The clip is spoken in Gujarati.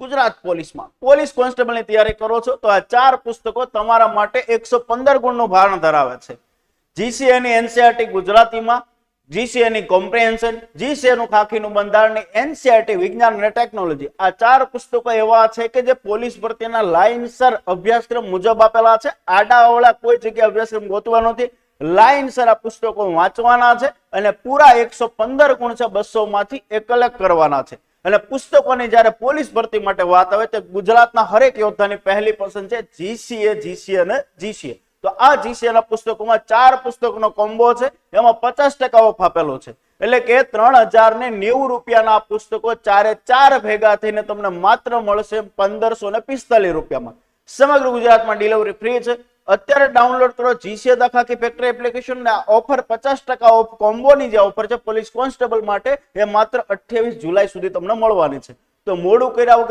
ગુજરાત પોલીસમાં પોલીસ કોન્સ્ટેબલની તૈયારી કરો છો તો આ 4 પુસ્તકો તમારા માટે 115 ગુણનું ભારણ ધરાવે છે. GCA ની NCERT ગુજરાતીમાં, GCA ની કોમ્પ્રિહેન્શન, GCA નું ખાખીનું બંધારણ, NCERT વિજ્ઞાન અને ટેકનોલોજી, આ 4 પુસ્તકો એવા છે કે જે પોલીસ ભરતીના લાઇનસર અભ્યાસક્રમ મુજબ આપેલા છે. આડાઅવળા કોઈ જગ્યાએ અભ્યાસક્રમ ગોતવા નથી, લાઇનસર આ પુસ્તકો વાંચવાના છે અને પૂરા 115 ગુણ છે 200 માંથી એ કલેક્ટ કરવાના છે. અને પુસ્તકોની જ્યારે પોલીસ ભરતી માટે વાત આવે તો ગુજરાતના હરેક યોદ્ધાની પહેલી પસંદ છે GCA અને GCA. તો આ GCA ના પુસ્તકોમાં 4 પુસ્તકોનો કોમ્બો છે, એમાં 50% ઓફ આપેલો છે. એટલે કે 3090 રૂપિયાના આ પુસ્તકો 4 ભેગા થઈને તમને માત્ર મળશે 1545 રૂપિયામાં. સમગ્ર ગુજરાતમાં ડિલિવરી ફ્રી છે. અત્યારે ડાઉનલોડ કરો GCA the khaki factory application ને ઓફર 50% ઓફ કોમ્બોની જે ઓફર છે પોલીસ કોન્સ્ટેબલ માટે એ માત્ર 28 જુલાઈ સુધી તમને મળવાની છે. તો મોડું કર્યા વગર